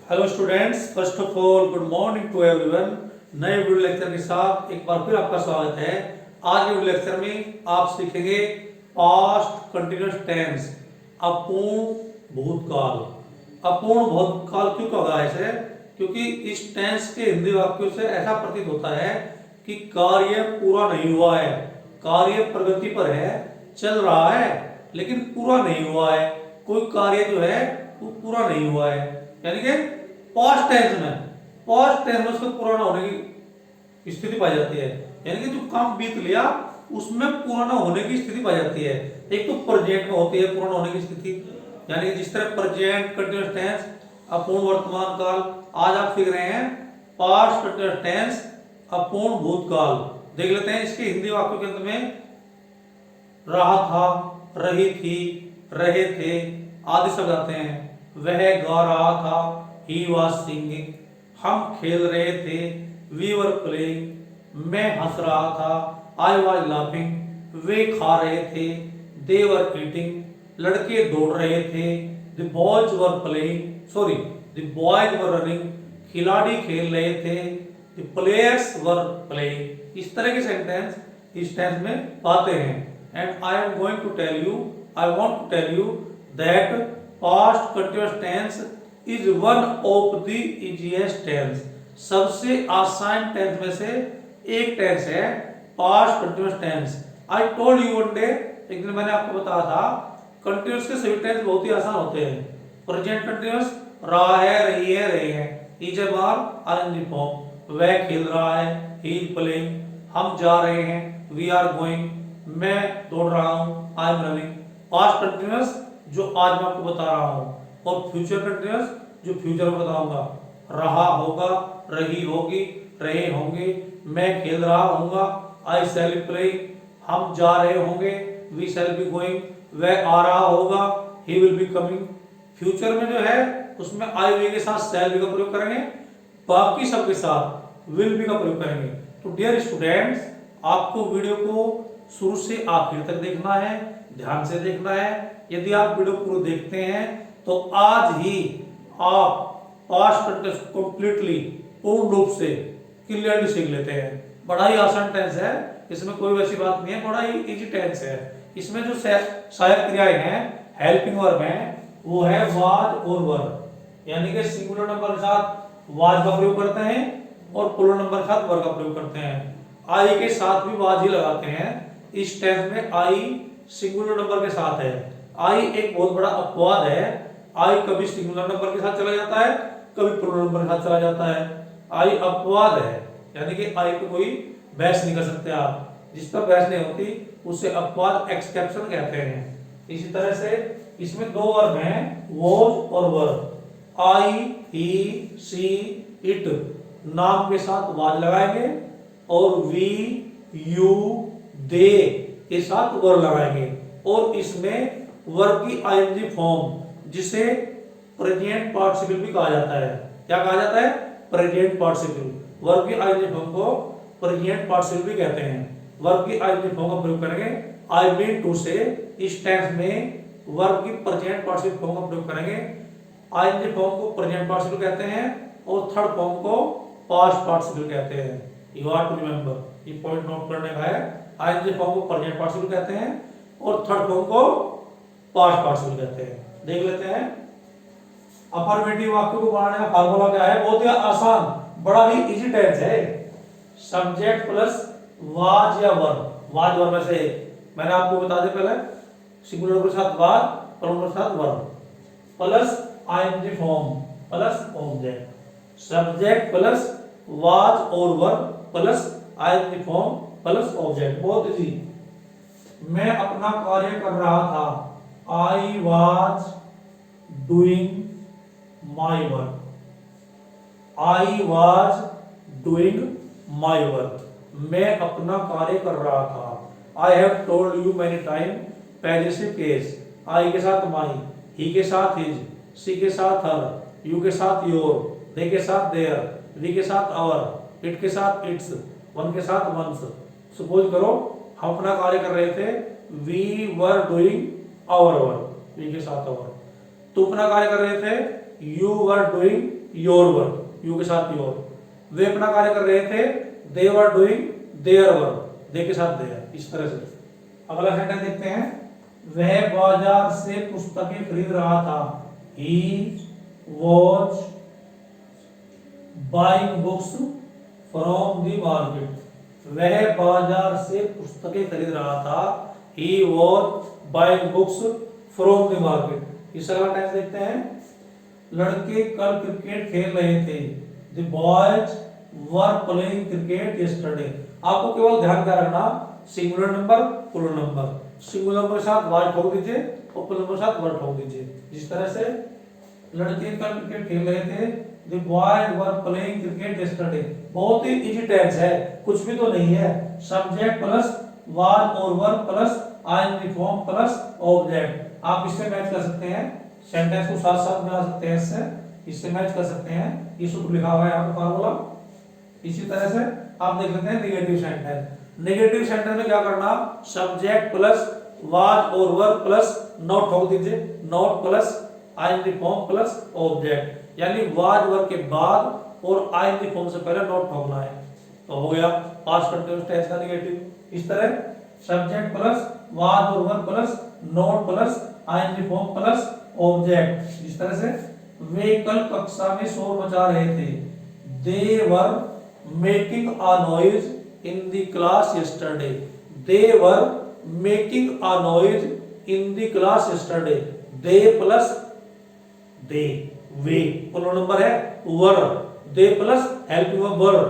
Hello students, first of all good morning to everyone. नए video lecture के साथ एक बार फिर आपका स्वागत है। आज के वीडियो लेक्चर में आप सीखेंगे पास्ट कंटिन्यूअस टेंस, अपूर्ण भूतकाल। अपूर्ण भूतकाल क्यों कहा है इसे? क्योंकि इस टेंस के हिंदी वाक्यों से ऐसा प्रतीत होता है कि कार्य पूरा नहीं हुआ है, कार्य प्रगति पर है, चल रहा है लेकिन पूरा नहीं हुआ है। कोई कार्य जो है वो पूरा नहीं हुआ है, यानी कि पास्ट टेंस में उसके पूरा ना होने की स्थिति पाई जाती है। यानी कि जो काम बीत लिया उसमें पूरा ना होने की स्थिति पाई जाती है। एक तो प्रेजेंट में होती है पूरा ना होने की स्थिति, यानी कि जिस तरह प्रेजेंट कंटिन्यूअस टेंस, अपूर्ण वर्तमान काल। आज आप सीख रहे हैं पास्ट कंटिन्यूअस टेंस, अपूर्ण भूतकाल। देख लेते हैं इसके हिंदी वाक्यों के अंत में रहा था, रही थी, रहे थे आदि शब्द आते हैं। वह गा रहा था, he was singing। हम खेल रहे थे, we were playing। मैं हंस रहा था, I was laughing। वे खा रहे थे, they were eating। लड़के दौड़ रहे थे, the boys were playing, sorry, the boys were running। खिलाड़ी खेल रहे थे, the players were playing। इस तरह के सेंटेंस इस टेंस में पाते हैं। And I am going to tell you, I want to tell you that past continuous tense is one of the easiest tense। सबसे आसान टेंस में से एक टेंस है past continuous tense। I told you one day, एक दिन मैंने आपको बताया था कंटिन्यूअस के सभी टेंस बहुत ही आसान होते हैं। प्रेजेंट कंटिन्यूअस रहा है, रही है, रहे हैं, is a bar RNG form. वह खेल रहा है, ही इज प्लेइंग। हम जा रहे हैं, वी आर गोइंग। मैं दौड़ रहा हूं, I am running. Past continuous जो आज मैं आपको बता रहा हूं, और फ्यूचर कंटिन्यूअस जो फ्यूचर में बताऊंगा। रहा होगा, रही होगी, रहे होंगे। मैं खेल रहा होऊंगा, आई शैल बी प्लेइंग। हम जा रहे होंगे, वी शैल बी गोइंग। वह आ रहा होगा, he will be coming. Future में जो है उसमें आई वी के साथ शैल बी का प्रयोग करेंगे, बाकी सब के साथ विल बी का प्रयोग करेंगे। तो डियर स्टूडेंट्स, आपको वीडियो को शुरू से आखिर तक देखना है, ध्यान से देखना है। यदि आप वीडियो पूरा देखते हैं तो आज ही आप पास्ट टेंस कंप्लीटली पूर्ण रूप से क्लियरली सीख लेते हैं। बड़ा ही आसान टेंस है, इसमें कोई वैसी बात नहीं है, बड़ा ही इजी टेंस है। इसमें जो सहायक क्रियाएं हैं, हेल्पिंग वर्ब हैं, वो है वाज और वर। यानी कि सिंगुलर नंबर के साथ वाज का प्रयोग करते हैं और प्लूरल नंबर के साथ वर का प्रयोग करते हैं। आई के साथ भी वाज ही लगाते हैं। इस टेंस में आई सिंगुलर नंबर के साथ है। आई एक बहुत बड़ा अपवाद है। आई कभी सिंगुलर नंबर के साथ चला जाता है, कभी प्लूरल नंबर के साथ चला जाता है। आई अपवाद है, यानी कि आई को कोई बहस नहीं कर सकते आप। जिस पर बहस नहीं होती उसे अपवाद, एक्सेप्शन कहते हैं। इसी तरह से इसमें दो वर्ब हैं, वॉज और वर। आई, ही, सी, इट नाम के साथ वाज लगाएंगे और वी, यू, दे के साथ वर लगाएंगे। और इसमें वर्ब की आईएनजी फॉर्म, जिसे प्रेजेंट पार्टिसिपल भी कहा जाता है। क्या कहा जाता है? Present participle. वर्ब की आईएनजी फॉर्म को प्रेजेंट पार्टिसिपल भी कहते हैं। वर्ब की आईएनजी फॉर्म का प्रयोग करेंगे। आई मीन टू से इस टेंस में वर्ब की प्रेजेंट पार्टिसिपल फॉर्म का प्रयोग करेंगे। आईएनजी फॉर्म को प्रेजेंट पार्टिसिपल कहते हैं और थर्ड फॉर्म को पास्ट पार्टिसिपल कहते हैं। यू आर टू रिमेंबर, ये पॉइंट नोट करने का है। आईएनजी फॉर्म को प्रेजेंट पार्टिसिपल कहते हैं और थर्ड फॉर्म को पास्ट पार्टिसिपल कहते हैं। देख लेते हैं अफर्मेटिव वाक्यों को बनाने का फार्मूला क्या है। बहुत ही आसान, बड़ा ही इजी टेंस है। सब्जेक्ट प्लस वाज या वर। वाज वर में से मैंने आपको बता दिया पहले, सिंगुलर के साथ वाज, प्लूरल के साथ were, plus ING form plus object. Subject plus was और were plus ING form plus object. बहुत इजी। मैं अपना कार्य कर रहा था, I was doing my work. I was doing my work. मैं अपना कार्य कर रहा था। I have told you many time, पहले से केस। आई के साथ माई, ही के साथ हिज, सी के साथ हर, यू के साथ योर, दे के साथ देयर, वी के साथ आवर, इट के साथ इट्स, वन के साथ वंस। सपोज करो हम अपना कार्य कर रहे थे, we were doing our work, we के साथ आवर। तुम अपना कार्य कर रहे थे, you were doing your work, you के साथ योर। वे अपना कार्य कर रहे थे, they were doing their work, they के साथ देयर, इस तरह से। अगला सेंटेंस देखते हैं, वह बाजार से पुस्तकें खरीद रहा था, he was buying books from the market. वह बाजार से पुस्तकें खरीद रहा था, he was buying books from the market. इस अगला टेंस देखते हैं, लड़के कल क्रिकेट खेल रहे थे, the boys were playing cricket yesterday. आपको केवल ध्यान क्या रखना, singular number plural number, singular number के साथ वाज ठोक दीजिए और प्लूरल नंबर के साथ वर ठोक दीजिए। जिस तरह से लड़के कल क्रिकेट खेल रहे थे, the boys were playing cricket yesterday. बहुत ही इजी टेंस है, कुछ भी तो नहीं है। सब्जेक्ट प्लस वाज और were plus ING form plus object. आप इससे मैच कर सकते हैं, सेंटेंस को साथ साथ बना सकते हैं, इससे मैच कर सकते हैं। ये सूत्र लिखा हुआ है यहाँ पर फार्मूला। इसी तरह से आप देख लेते हैं नेगेटिव सेंटेंस। नेगेटिव सेंटेंस में क्या करना, सब्जेक्ट प्लस वाज और वर प्लस नॉट ठोक दीजिए, not plus ING form plus object, यानी वाज वर के बाद और आईएनजी फॉर्म से पहले नॉट ठोकना है। तो हो गया पास्ट कंटीन्यूअस टेंस का नेगेटिव। इस तरह सब्जेक्ट प्लस वाज और were plus not plus ING form plus object. इस तरह से वे कल कक्षा में शोर मचा रहे थे, they were making a noise in the class yesterday. They were making a noise in the class yesterday. They plus they, वे प्लूरल नंबर है, were, they plus helping verb were,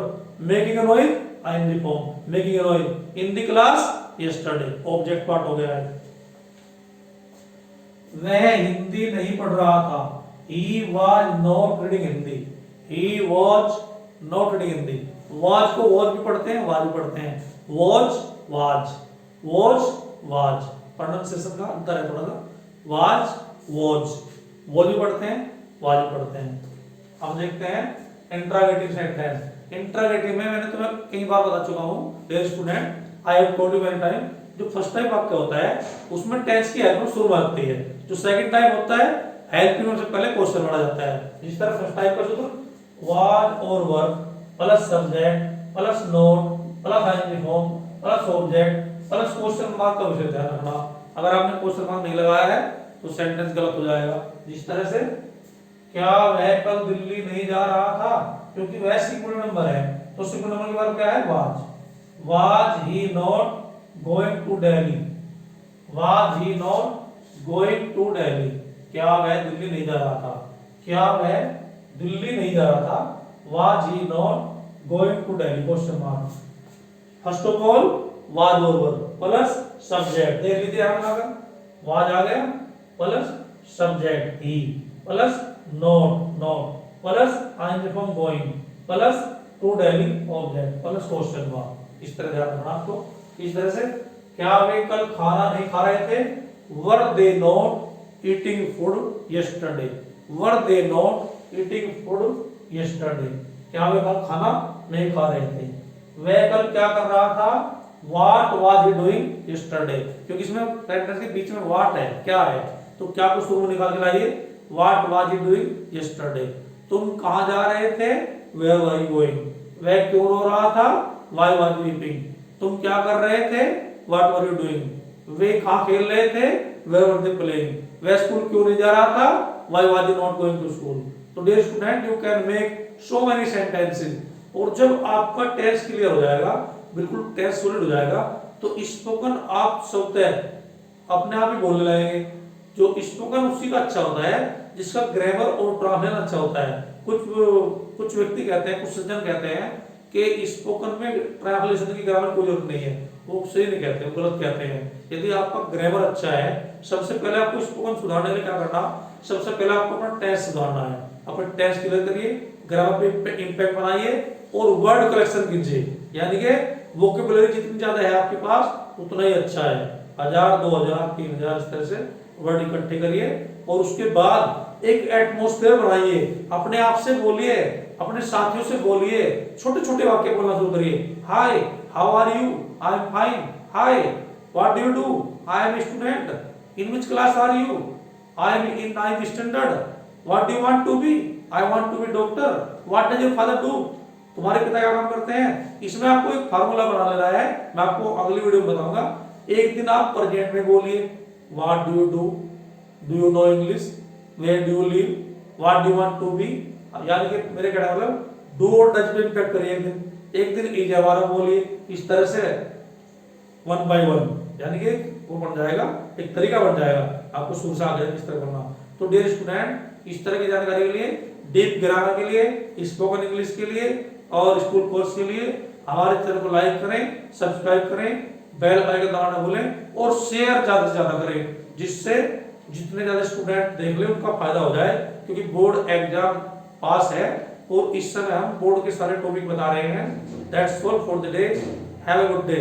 making a noise ing form, making a noise in the class yesterday, object part हो गया है। वह हिंदी नहीं पढ़ रहा था, he was not reading Hindi. He was not reading Hindi. Watch को वॉच भी पढ़ते हैं, वाज भी पढ़ते हैं। Watch was, watch was, pronunciation का अंतर है थोड़ा सा। वाज वॉच, वॉच भी पढ़ते हैं, वाज भी पढ़ते हैं। अब देखते हैं इंट्रोगेटिव सेंटेंस। इंट्रोगेटिव में मैंने तुम्हें कई बार बता चुका हूँ, dear student, I have told you many time, जो फर्स्ट टाइप वाक्य होता है उसमें टेंस की हेल्प शुरू होती है। जो सेकंड टाइप होता है हेल्प से पहले क्वेश्चन बढ़ा जाता है। जिस तरह फर्स्ट टाइप का सूत्र वाज और verb plus subject plus not plus ING form plus object plus question mark का विशेष ध्यान रखना। अगर आपने क्वेश्चन मार्क नहीं लगाया है तो सेंटेंस गलत हो जाएगा। जिस तरह से क्या वह कल दिल्ली नहीं जा रहा था, क्योंकि वह सिंगुलर नंबर है तो सिंगुलर नंबर के बाद क्या है, was. Was he not going to Delhi, was he not going to Delhi. क्या वह दिल्ली नहीं जा रहा था, क्या वह दिल्ली नहीं जा रहा था, was he not going to Delhi, question mark. First of all was और verb प्लस सब्जेक्ट, देख लीजिए यहाँ लगाकर, was आ गया plus subject he plus not plus ing from going plus two Delhi object plus question mark. इस तरह ध्यान रखना आपको। इस तरह से क्या वे कल खाना नहीं खा रहे थे, were they not eating food yesterday, were they not eating food yesterday, क्या वे कल खाना नहीं खा रहे थे। वह कल क्या कर रहा था, what was he doing yesterday, क्योंकि इसमें सेंटेंस के बीच में what है, क्या है, तो क्या को शुरू में निकाल के लाइए, what was he doing yesterday। तुम कहाँ जा रहे थे, where were you going, वह क्यों रो रहा था, why was he weeping। तुम क्या कर रहे थे, what were you doing। वे कहाँ खेल रहे थे, where were they playing। वह स्कूल क्यों नहीं जा रहा था, why was he not going to school। तो dear student, you can make so many sentences. और जब आपका टेंस क्लियर हो जाएगा, बिल्कुल टेंस सॉलिड हो जाएगा, तो स्पोकन आप स्वतः अपने आप ही बोलने लगेंगे। जो स्पोकन उसी का अच्छा होता है जिसका ग्रामर और ट्रांसलेशन अच्छा होता है। कुछ व्यक्ति कहते हैं, कुछ सज्जन कहते हैं कि स्पोकन में ट्रांसलेशन की ग्रामर कोई जरूरत नहीं है। वो सही नहीं कहते, वो गलत कहते हैं। यदि आपका ग्रामर अच्छा है, सबसे पहले आपको स्पोकन सुधारने के लिए क्या करना, सबसे पहले आपको अपना टेंस सुधारना है। अपने टेंस क्लियर करिए, ग्रामर पे इम्पैक्ट बनाइए और वर्ड कलेक्शन कीजिए। यानी कि वोकैबुलरी जितनी ज्यादा है आपके पास उतना ही अच्छा है। 1000, 2000, 3000 इस तरह से वर्ड इकट्ठे करिए और उसके बाद एक एटमॉस्फेयर बनाइए। अपने आप से बोलिए, अपने साथियों से बोलिए, छोटे छोटे वाक्य बोलना शुरू करिए। Hi, how are you, I am fine. Hi, what do you do, I am student. In which class are you, I am in 9th standard. What do you want to be, I want to be doctor. What does your father do? तुम्हारे पिता क्या काम करते हैं? इसमें आपको एक formula बना लेना है, मैं आपको अगली वीडियो में बताऊंगा। एक दिन आप प्रेजेंट में बोलिए, what do you do you know English, where do you live, what do you want to be. यानी कि मेरे कहने मतलब डू और डज पे इम्पैक्ट करिए। एक दिन इज हमारा बोलिए, इस तरह से 1 by 1, यानी कि वो बन जाएगा, एक तरीका बन जाएगा, आपको शुरू से आगे किस तरह करना। तो डियर स्टूडेंट, इस तरह की जानकारी के लिए, डीप ग्रामर के लिए, स्पोकन इंग्लिश के लिए और स्कूल कोर्स के लिए हमारे चैनल को लाइक करें, सब्सक्राइब करें, बेल आइकन दबाना भूलें और शेयर ज्यादा से ज्यादा करें, जिससे जितने ज्यादा स्टूडेंट देख ले उनका फायदा हो जाए। क्योंकि बोर्ड एग्जाम पास है और इस समय हम बोर्ड के सारे टॉपिक बता रहे हैं। That's all for the day, have a good day.